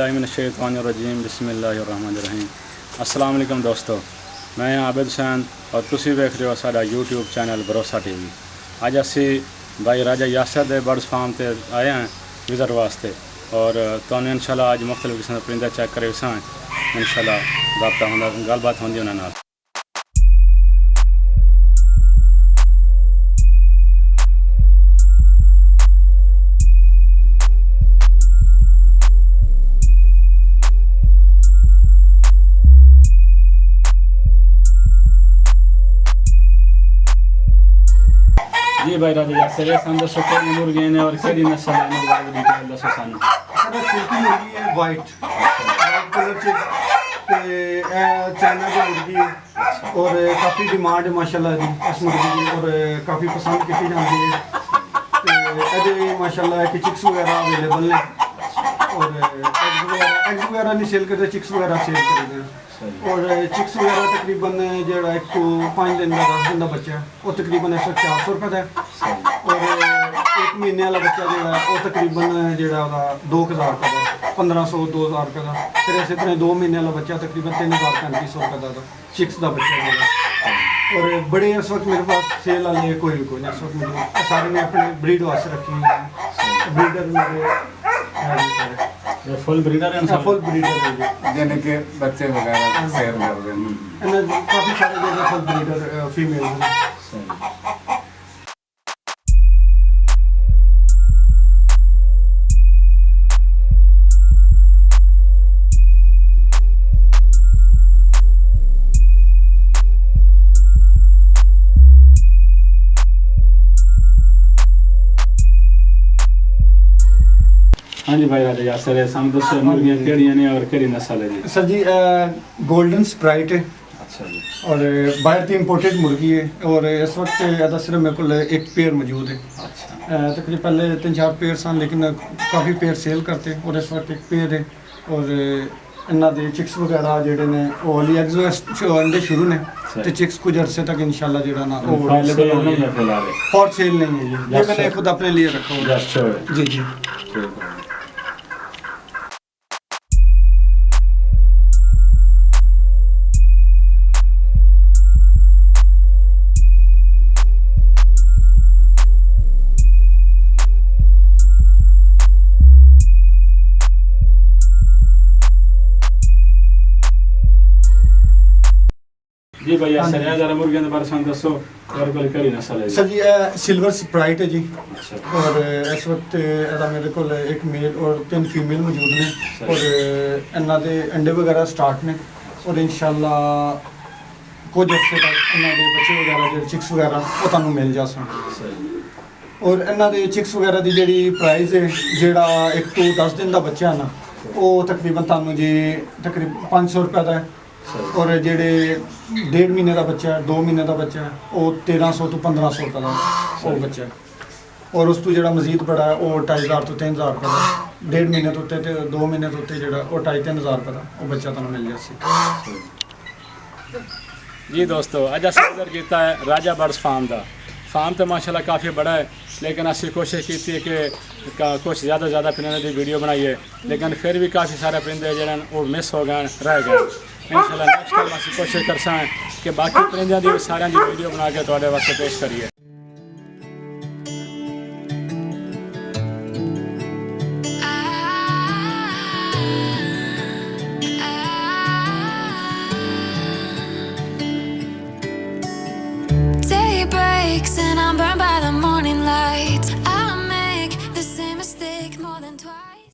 باللہ من الشیطان الرجیم بسم اللہ الرحمن الرحیم السلام علیکم دوستو میں عابد حسین اور تسی ویکھ رہے ہو ساڈا یوٹیوب چینل بھروسہ ٹی وی اج اسی بھائی راجا یاسر دے برڈز فارم تے آئے ہیں وزٹ واسطے اور تانوں انشاءاللہ اج مختلف قسم دے پرندے چیک کرے وساں انشاءاللہ رابطہ ہوندا گل بات ہوندی انہاں نال جی بھائی راجا یاسر سان دسو کہ مرغیاں نے اور کیڑی نسل ہے انہاں بارے ڈیٹیل دسو سانوں سر سلکی مرغی ہے وائٹ کلر تے چائنا کی مرغی ہے اور کافی ڈیمانڈ ہے ماشاءاللہ دی اس مرغی دی اور کافی پسند کی جاتی ہے تے ماشاءاللہ کہ چکس وغیرہ اویلیبل ہیں اور ایگز وغیرہ نہیں سیل کرتے چکس وغیرہ سیل کرتے ہیں اور چکس وغیرہ تقریباً جڑا 1 تو 5 دن کا 10 دن کا بچہ ہے وہ تقریباً 400 روپے کا ہے اور 1 مہینے والا بچہ جڑا ہے وہ تقریباً جڑا 2000 روپے کا ہے 1500 2000 روپے کا پھر اسی طرح 2 مہینے والا بچہ تقریباً 3500 روپے کا چکس کا بچہ جڑا اور بڑے اس وقت میرے پاس سیل والے کوئی بھی اس وقت مجھے سارے نے اپنے بریڈ واسطے رکھی ہوئی ہیں بریڈر میرے فل بریڈر ہیں فل بریڈر ہے یعنی کہ بچے وغیرہ سیل کر رہے ہیں کافی سارے جگہ فل بریڈر فیمیل ہیں ہاں جی بھائی راجا یاسر سان دسو مرغیاں کیڑیاں نے اور کیڑی نسل ہے جی سر جی گولڈن سپرائٹ ہے اچھا جی اور باہر کی امپورٹڈ مرغی ہے اور اس وقت صرف میرے کو ایک پیئر موجود ہے اچھا تقریباً پہلے 3-4 پیئر سن لیکن کافی پیئر سیل کرتے اور اس وقت ایک پیئر ہے اور انہاں دے چکس وغیرہ جڑے نے وہ علی ایگز انڈے شروع نے تے چکس کچھ عرصے تک انشاءاللہ جڑا نا وہ اویلیبل ہو جائے گا فور سیل نہیں ہے یہ میں نے خود اپنے لیے رکھا ہوا ہے جی جی جی بھائی یاسر ذرا مرغیاں دے بارے سان دسو اور کوئی کیڑی نسل ہے سر جی سلور سپرائٹ ہے جی اچھا اور اس وقت میرے کو 1 میل اور 3 فیمیل موجود نے اور انہاں دے انڈے وغیرہ سٹارٹ نے اور انشاءاللہ کچھ عرصے تک انہاں دے بچے وغیرہ جڑے چکس وغیرہ وہ تانوں مل جا سن اور انہاں دے چکس وغیرہ دی جڑی پرائز ہے جڑا 1 تو 10 دن دا بچہ ہے نا وہ تقریباً تانوں جی تقریباً 500 روپے دا ہے اور جڑے 1.5 مہینے کا بچہ ہے 2 مہینے کا بچہ ہے وہ 1300 تو 1500 روپے کا وہ بچہ ہے اور اس تو جڑا مزید بڑا ہے وہ 2500 تو 3000 روپے کا 1.5 مہینے تو تے 2 مہینے تو تے جڑا وہ 2500-3000 روپے کا وہ بچہ تانوں مل جاسی جی دوستو اج اسی ادھر کیتا ہے راجا برڈز فارم دا فارم تو ماشاءاللہ کافی بڑا ہے لیکن اسی کوشش کی ہے کہ کچھ زیادہ پرندے کی ویڈیو بنائیے لیکن پھر بھی کافی سارے پرندے جڑے وہ مس ہو گئے رہ گئے انشاءاللہ نیکسٹ ٹائم اسی کوشش کرساں کہ باقی پرندیاں دی سارے دی ویڈیو بنا کے تواڈے واسطے پیش کریے Day breaks and